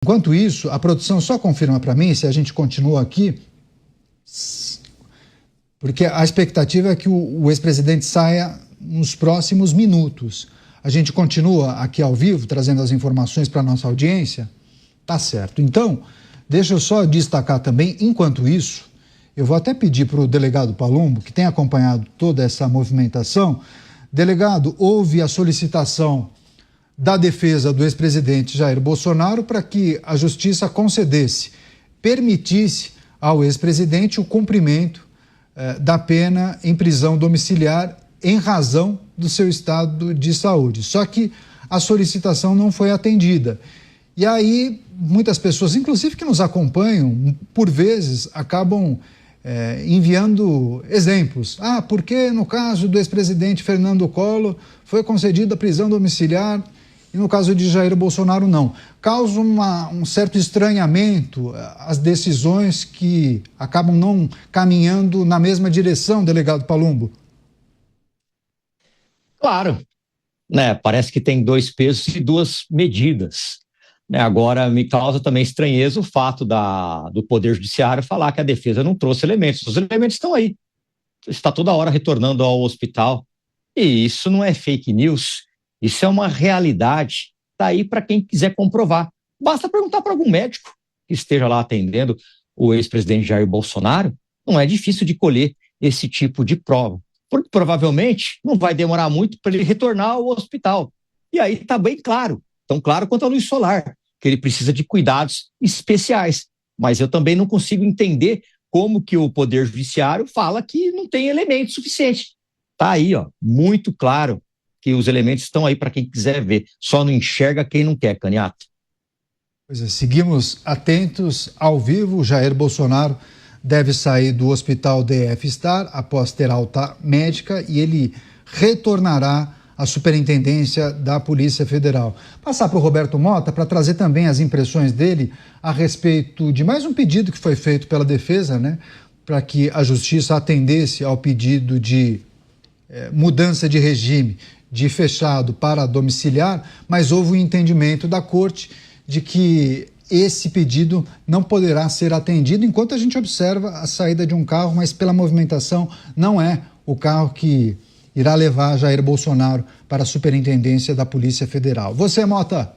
Enquanto isso, a produção só confirma para mim, se a gente continua aqui, porque a expectativa é que o ex-presidente saia nos próximos minutos. A gente continua aqui ao vivo, trazendo as informações para a nossa audiência? Tá certo. Então, deixa eu só destacar também, enquanto isso, eu vou até pedir para o delegado Palumbo, que tem acompanhado toda essa movimentação. Delegado, houve a solicitação da defesa do ex-presidente Jair Bolsonaro para que a justiça permitisse ao ex-presidente o cumprimento da pena em prisão domiciliar em razão do seu estado de saúde. Só que a solicitação não foi atendida. E aí, muitas pessoas, inclusive que nos acompanham, por vezes, acabam enviando exemplos. Por que no caso do ex-presidente Fernando Collor foi concedida a prisão domiciliar e no caso de Jair Bolsonaro não? Causa um certo estranhamento as decisões que acabam não caminhando na mesma direção, delegado Palumbo. Claro, né? Parece que tem dois pesos e duas medidas. Agora, me causa também estranheza o fato do Poder Judiciário falar que a defesa não trouxe elementos. Os elementos estão aí. Está toda hora retornando ao hospital. E isso não é fake news. Isso é uma realidade. Está aí para quem quiser comprovar. Basta perguntar para algum médico que esteja lá atendendo o ex-presidente Jair Bolsonaro. Não é difícil de colher esse tipo de prova. Porque provavelmente não vai demorar muito para ele retornar ao hospital. E aí está bem claro, tão claro quanto a luz solar, que ele precisa de cuidados especiais. Mas eu também não consigo entender como que o Poder Judiciário fala que não tem elemento suficiente. Está aí, muito claro que os elementos estão aí para quem quiser ver. Só não enxerga quem não quer, Caniato. Pois é, seguimos atentos ao vivo. Jair Bolsonaro deve sair do hospital DF Star após ter alta médica e ele retornará à superintendência da Polícia Federal. Passar para o Roberto Mota para trazer também as impressões dele a respeito de mais um pedido que foi feito pela defesa, para que a justiça atendesse ao pedido de mudança de regime de fechado para domiciliar, mas houve um entendimento da corte de que esse pedido não poderá ser atendido enquanto a gente observa a saída de um carro, mas pela movimentação não é o carro que irá levar Jair Bolsonaro para a superintendência da Polícia Federal. Você, Mota?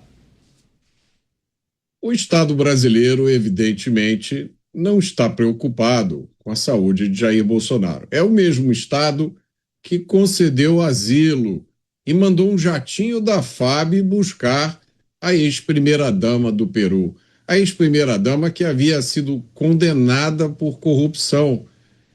O Estado brasileiro, evidentemente, não está preocupado com a saúde de Jair Bolsonaro. É o mesmo Estado que concedeu asilo e mandou um jatinho da FAB buscar a ex-primeira-dama do Peru. A ex-primeira-dama que havia sido condenada por corrupção.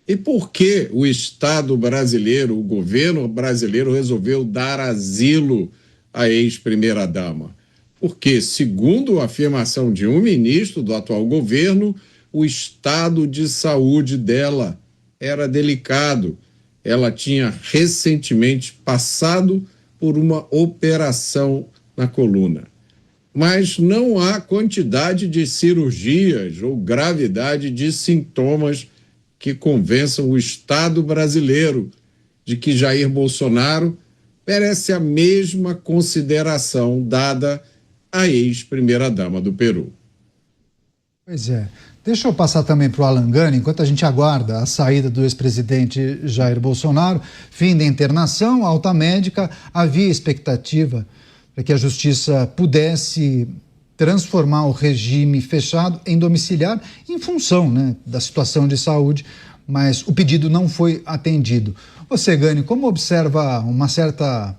E por que o Estado brasileiro, o governo brasileiro, resolveu dar asilo à ex-primeira-dama? Porque, segundo a afirmação de um ministro do atual governo, o estado de saúde dela era delicado. Ela tinha recentemente passado por uma operação na coluna. Mas não há quantidade de cirurgias ou gravidade de sintomas que convençam o Estado brasileiro de que Jair Bolsonaro merece a mesma consideração dada à ex-primeira-dama do Peru. Pois é. Deixa eu passar também para o Alan Gani, enquanto a gente aguarda a saída do ex-presidente Jair Bolsonaro, fim da internação, alta médica, havia expectativa para que a justiça pudesse transformar o regime fechado em domiciliar em função da situação de saúde, mas o pedido não foi atendido. Você, Gani, como observa uma certa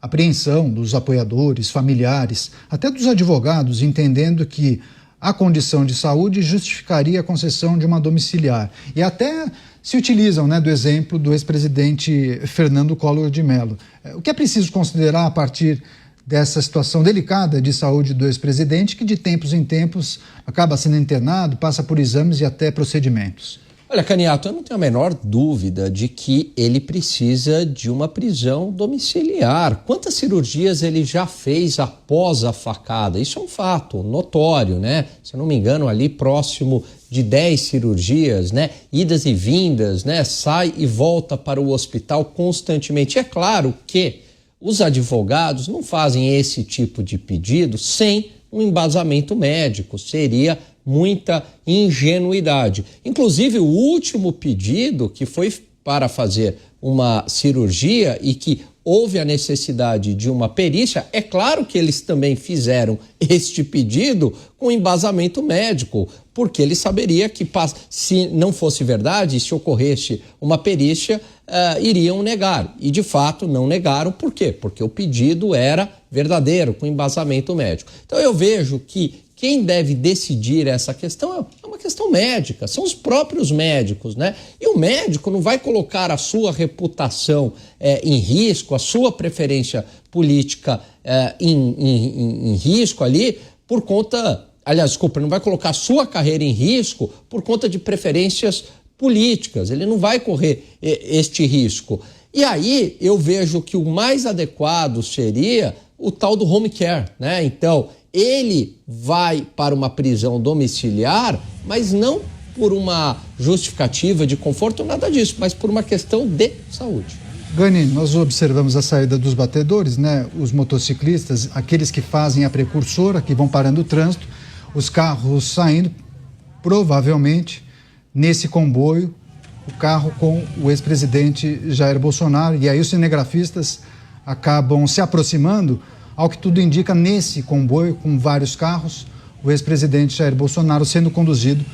apreensão dos apoiadores, familiares, até dos advogados, entendendo que a condição de saúde justificaria a concessão de uma domiciliar? E até se utilizam do exemplo do ex-presidente Fernando Collor de Mello. O que é preciso considerar a partir dessa situação delicada de saúde do ex-presidente, que de tempos em tempos acaba sendo internado, passa por exames e até procedimentos? Olha, Caniato, eu não tenho a menor dúvida de que ele precisa de uma prisão domiciliar. Quantas cirurgias ele já fez após a facada? Isso é um fato notório, Se eu não me engano, ali próximo de 10 cirurgias, Idas e vindas, Sai e volta para o hospital constantemente. É claro que os advogados não fazem esse tipo de pedido sem um embasamento médico, seria muita ingenuidade. Inclusive, o último pedido, que foi para fazer uma cirurgia e que houve a necessidade de uma perícia, é claro que eles também fizeram este pedido com embasamento médico, porque ele saberia que se não fosse verdade, se ocorresse uma perícia, iriam negar. E de fato não negaram. Por quê? Porque o pedido era verdadeiro, com embasamento médico. Então eu vejo que quem deve decidir essa questão é uma questão médica, são os próprios médicos, né? E o médico não vai colocar a sua reputação em risco, a sua preferência política em risco ali por conta, aliás, desculpa, não vai colocar a sua carreira em risco por conta de preferências políticas, ele não vai correr este risco. E aí eu vejo que o mais adequado seria o tal do home care, né? Então, ele vai para uma prisão domiciliar, mas não por uma justificativa de conforto, nada disso, mas por uma questão de saúde. Gani, nós observamos a saída dos batedores, né? Os motociclistas, aqueles que fazem a precursora, que vão parando o trânsito, os carros saindo, provavelmente, nesse comboio, o carro com o ex-presidente Jair Bolsonaro, e aí os cinegrafistas acabam se aproximando. Ao que tudo indica, nesse comboio, com vários carros, o ex-presidente Jair Bolsonaro sendo conduzido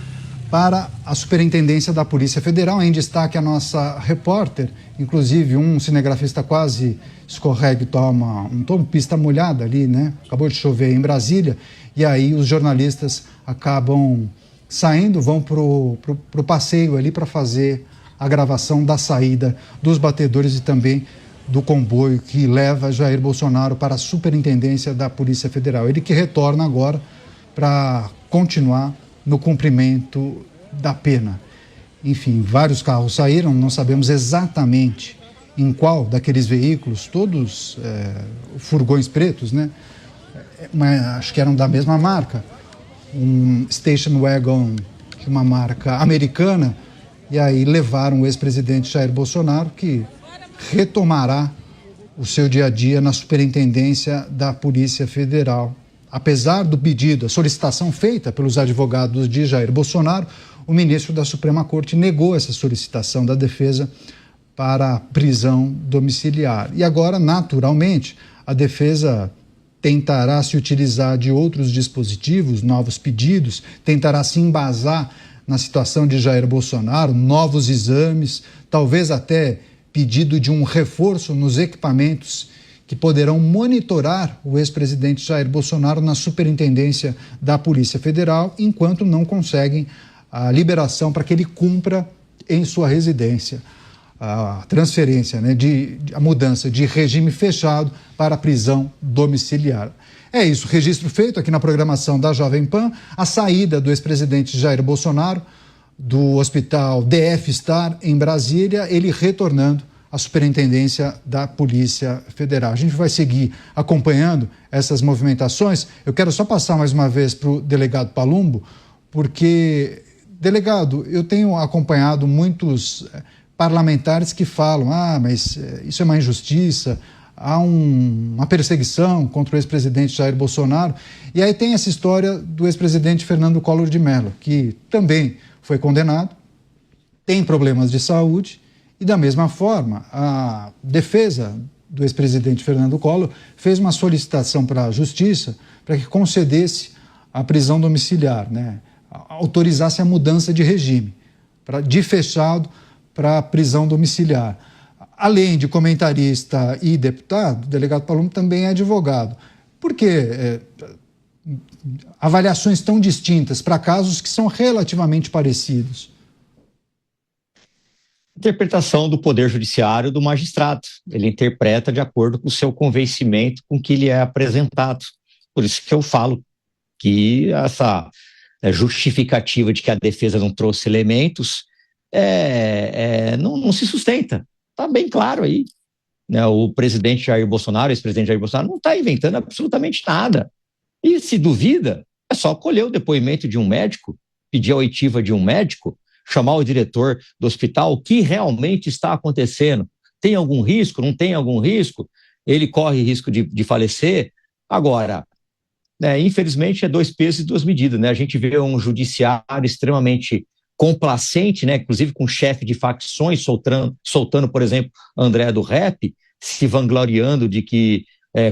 para a Superintendência da Polícia Federal. Em destaque a nossa repórter, inclusive um cinegrafista quase escorrega e toma pista molhada ali, né? Acabou de chover em Brasília, e aí os jornalistas acabam saindo, vão pro passeio ali para fazer a gravação da saída dos batedores e também do comboio que leva Jair Bolsonaro para a Superintendência da Polícia Federal. Ele que retorna agora para continuar no cumprimento da pena. Enfim, vários carros saíram, não sabemos exatamente em qual daqueles veículos, todos furgões pretos, né? Mas acho que eram da mesma marca, um station wagon de uma marca americana, e aí levaram o ex-presidente Jair Bolsonaro, que retomará o seu dia a dia na Superintendência da Polícia Federal. Apesar do pedido, a solicitação feita pelos advogados de Jair Bolsonaro, o ministro da Suprema Corte negou essa solicitação da defesa para prisão domiciliar. E agora, naturalmente, a defesa tentará se utilizar de outros dispositivos, novos pedidos, tentará se embasar na situação de Jair Bolsonaro, novos exames, talvez até pedido de um reforço nos equipamentos que poderão monitorar o ex-presidente Jair Bolsonaro na Superintendência da Polícia Federal, enquanto não conseguem a liberação para que ele cumpra em sua residência a transferência, né, a mudança de regime fechado para prisão domiciliar. É isso, registro feito aqui na programação da Jovem Pan, a saída do ex-presidente Jair Bolsonaro do Hospital DF Star em Brasília, ele retornando à Superintendência da Polícia Federal. A gente vai seguir acompanhando essas movimentações. Eu quero só passar mais uma vez para o delegado Palumbo, porque, delegado, eu tenho acompanhado muitos parlamentares que falam, mas isso é uma injustiça, há uma perseguição contra o ex-presidente Jair Bolsonaro. E aí tem essa história do ex-presidente Fernando Collor de Mello, que também foi condenado, tem problemas de saúde, e da mesma forma, a defesa do ex-presidente Fernando Collor fez uma solicitação para a Justiça para que concedesse a prisão domiciliar, né? Autorizasse a mudança de regime, de fechado para prisão domiciliar. Além de comentarista e deputado, o delegado Palumbo também é advogado. Por que avaliações tão distintas para casos que são relativamente parecidos? Interpretação do Poder Judiciário do magistrado. Ele interpreta de acordo com o seu convencimento com que ele é apresentado. Por isso que eu falo que essa justificativa de que a defesa não trouxe elementos não se sustenta. Está bem claro aí. Né? O presidente Jair Bolsonaro, ex-presidente Jair Bolsonaro, não está inventando absolutamente nada. E se duvida, é só colher o depoimento de um médico, pedir a oitiva de um médico, chamar o diretor do hospital, o que realmente está acontecendo. Tem algum risco? Não tem algum risco? Ele corre risco de falecer? Agora, né? Infelizmente, é dois pesos e duas medidas, né? A gente vê um judiciário extremamente complacente, né? Inclusive com chefe de facções soltando, por exemplo, André do Rep, se vangloriando de que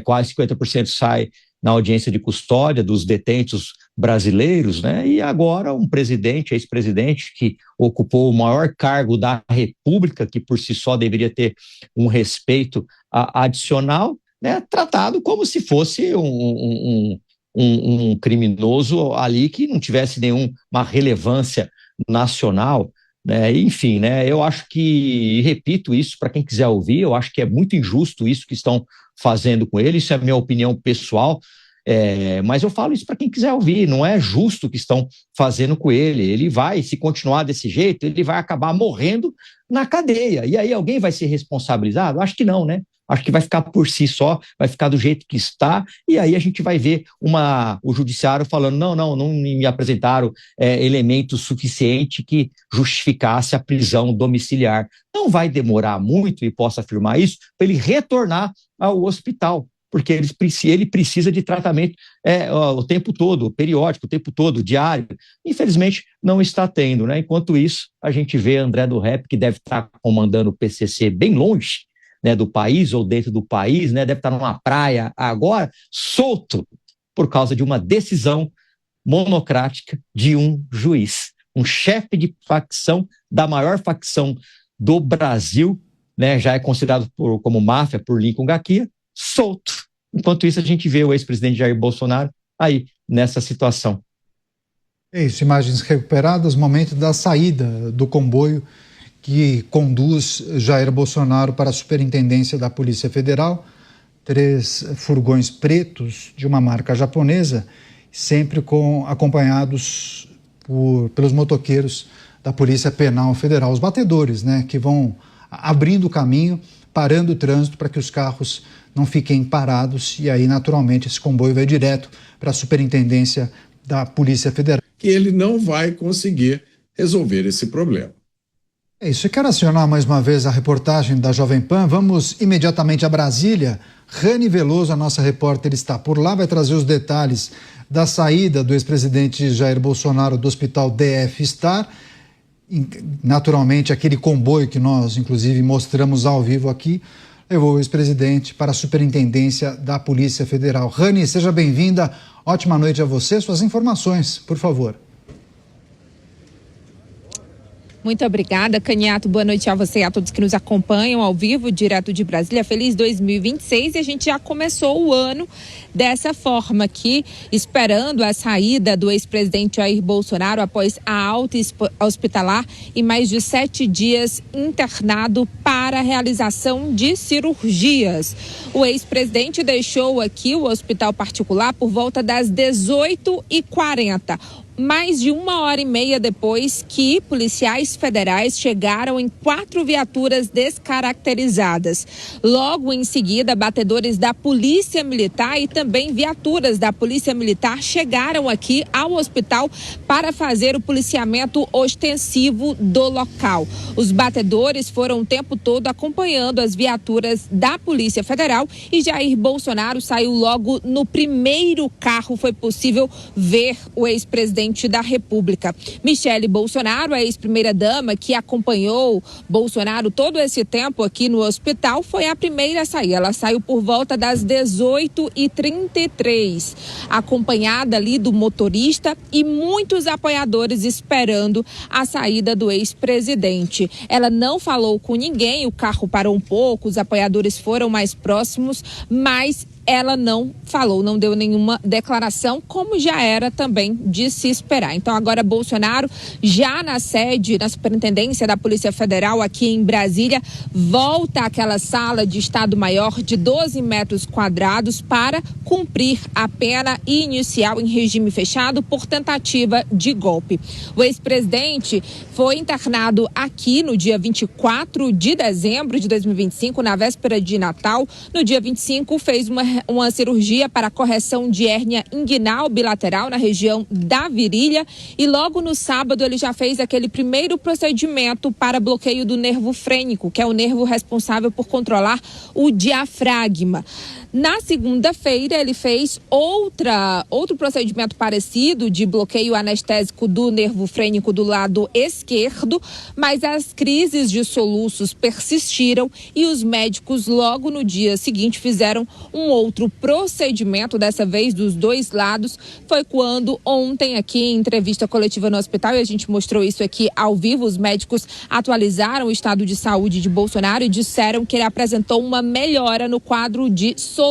quase 50% sai na audiência de custódia dos detentos brasileiros, né? E agora um presidente, ex-presidente, que ocupou o maior cargo da República, que por si só deveria ter um respeito adicional, né? Tratado como se fosse um criminoso ali que não tivesse nenhuma relevância nacional, né? Enfim, né? Eu acho que, e repito isso para quem quiser ouvir, eu acho que é muito injusto isso que estão fazendo com ele, isso é a minha opinião pessoal, mas eu falo isso para quem quiser ouvir, não é justo o que estão fazendo com ele vai, se continuar desse jeito, ele vai acabar morrendo na cadeia, e aí alguém vai ser responsabilizado? Acho que não, né? Acho que vai ficar por si só, vai ficar do jeito que está, e aí a gente vai ver o judiciário falando, não me apresentaram elementos suficientes que justificasse a prisão domiciliar. Não vai demorar muito, e posso afirmar isso, para ele retornar ao hospital, porque ele precisa de tratamento o tempo todo, periódico, o tempo todo, diário. Infelizmente, não está tendo, né? Enquanto isso, a gente vê André do Rep, que deve estar comandando o PCC bem longe, né, do país ou dentro do país, né, deve estar numa praia agora, solto por causa de uma decisão monocrática de um juiz, um chefe de facção da maior facção do Brasil, né, já é considerado como máfia por Lincoln Gaquia, solto. Enquanto isso, a gente vê o ex-presidente Jair Bolsonaro aí nessa situação. É isso, imagens recuperadas, momento da saída do comboio que conduz Jair Bolsonaro para a Superintendência da Polícia Federal. 3 furgões pretos de uma marca japonesa, sempre acompanhados pelos motoqueiros da Polícia Penal Federal, os batedores, né, que vão abrindo o caminho, parando o trânsito para que os carros não fiquem parados, e aí, naturalmente, esse comboio vai direto para a Superintendência da Polícia Federal. Que ele não vai conseguir resolver esse problema. É isso, eu quero acionar mais uma vez a reportagem da Jovem Pan. Vamos imediatamente a Brasília. Rani Veloso, a nossa repórter, está por lá, vai trazer os detalhes da saída do ex-presidente Jair Bolsonaro do Hospital DF Star. Naturalmente, aquele comboio que nós, inclusive, mostramos ao vivo aqui, levou o ex-presidente para a Superintendência da Polícia Federal. Rani, seja bem-vinda. Ótima noite a você. Suas informações, por favor. Muito obrigada, Caniato. Boa noite a você e a todos que nos acompanham ao vivo, direto de Brasília. Feliz 2026, e a gente já começou o ano dessa forma aqui, esperando a saída do ex-presidente Jair Bolsonaro após a alta hospitalar e mais de 7 dias internado para a realização de cirurgias. O ex-presidente deixou aqui o hospital particular por volta das 18h40. Mais de 1h30 depois que policiais federais chegaram em 4 viaturas descaracterizadas. Logo em seguida, batedores da Polícia Militar e também viaturas da Polícia Militar chegaram aqui ao hospital para fazer o policiamento ostensivo do local. Os batedores foram o tempo todo acompanhando as viaturas da Polícia Federal, e Jair Bolsonaro saiu logo no primeiro carro. Foi possível ver o ex-presidente da República. Michele Bolsonaro, a ex-primeira-dama que acompanhou Bolsonaro todo esse tempo aqui no hospital, foi a primeira a sair. Ela saiu por volta das 18h33, acompanhada ali do motorista e muitos apoiadores esperando a saída do ex-presidente. Ela não falou com ninguém, o carro parou um pouco, os apoiadores foram mais próximos, mas ela não falou, não deu nenhuma declaração, como já era também de se esperar. Então agora Bolsonaro, já na sede, na Superintendência da Polícia Federal aqui em Brasília, volta àquela sala de Estado-Maior de 12 metros quadrados para cumprir a pena inicial em regime fechado por tentativa de golpe. O ex-presidente foi internado aqui no dia 24 de dezembro de 2025, na véspera de Natal. No dia 25 fez uma uma cirurgia para correção de hérnia inguinal bilateral na região da virilha e logo no sábado ele já fez aquele primeiro procedimento para bloqueio do nervo frênico, que é o nervo responsável por controlar o diafragma. Na segunda-feira, ele fez outro procedimento parecido de bloqueio anestésico do nervo frênico do lado esquerdo, mas as crises de soluços persistiram e os médicos logo no dia seguinte fizeram um outro procedimento, dessa vez dos dois lados. Foi quando ontem aqui em entrevista coletiva no hospital, e a gente mostrou isso aqui ao vivo, os médicos atualizaram o estado de saúde de Bolsonaro e disseram que ele apresentou uma melhora no quadro de soluços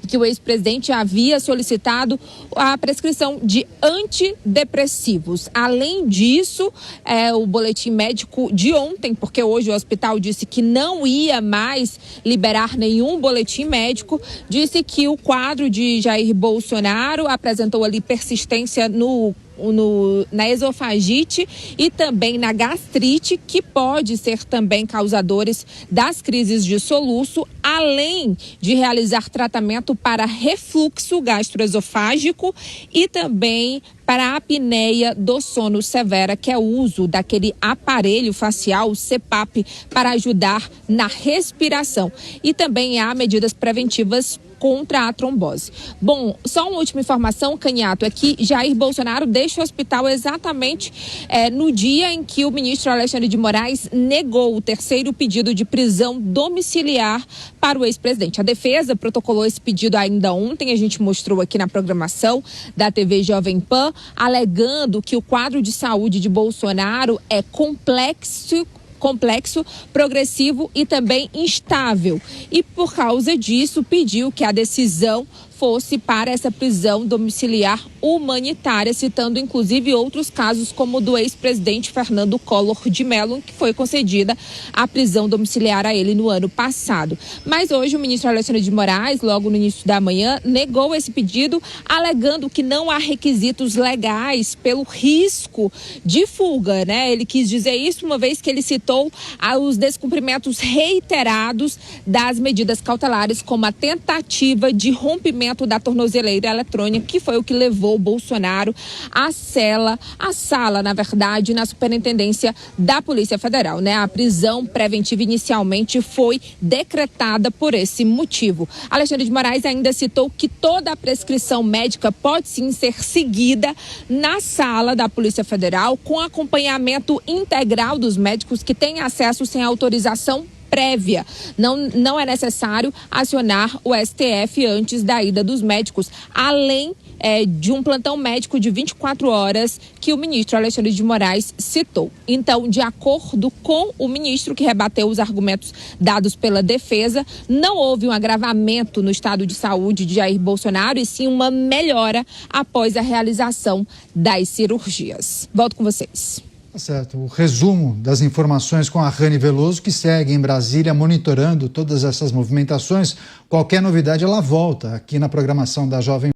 e que o ex-presidente havia solicitado a prescrição de antidepressivos. Além disso, o boletim médico de ontem, porque hoje o hospital disse que não ia mais liberar nenhum boletim médico, disse que o quadro de Jair Bolsonaro apresentou ali persistência na esofagite e também na gastrite, que pode ser também causadores das crises de soluço, além de realizar tratamento para refluxo gastroesofágico e também para a apneia do sono severa, que é o uso daquele aparelho facial, o CPAP, para ajudar na respiração. E também há medidas preventivas contra a trombose. Bom, só uma última informação, Canhato, é que Jair Bolsonaro deixa o hospital exatamente no dia em que o ministro Alexandre de Moraes negou o terceiro pedido de prisão domiciliar para o ex-presidente. A defesa protocolou esse pedido ainda ontem, a gente mostrou aqui na programação da TV Jovem Pan, alegando que o quadro de saúde de Bolsonaro é complexo, progressivo e também instável. E por causa disso, pediu que a decisão fosse para essa prisão domiciliar humanitária, citando inclusive outros casos como o do ex-presidente Fernando Collor de Mello, que foi concedida a prisão domiciliar a ele no ano passado. Mas hoje o ministro Alexandre de Moraes, logo no início da manhã, negou esse pedido, alegando que não há requisitos legais pelo risco de fuga, né? Ele quis dizer isso uma vez que ele citou os descumprimentos reiterados das medidas cautelares, como a tentativa de rompimento da tornozeleira eletrônica, que foi o que levou Bolsonaro à sala, na verdade, na Superintendência da Polícia Federal, né? A prisão preventiva inicialmente foi decretada por esse motivo. Alexandre de Moraes ainda citou que toda a prescrição médica pode sim ser seguida na sala da Polícia Federal, com acompanhamento integral dos médicos que têm acesso sem autorização prévia. Não é necessário acionar o STF antes da ida dos médicos, além de um plantão médico de 24 horas que o ministro Alexandre de Moraes citou. Então, de acordo com o ministro, que rebateu os argumentos dados pela defesa, não houve um agravamento no estado de saúde de Jair Bolsonaro e sim uma melhora após a realização das cirurgias. Volto com vocês. Tá certo. O resumo das informações com a Rani Veloso, que segue em Brasília monitorando todas essas movimentações. Qualquer novidade, ela volta aqui na programação da Jovem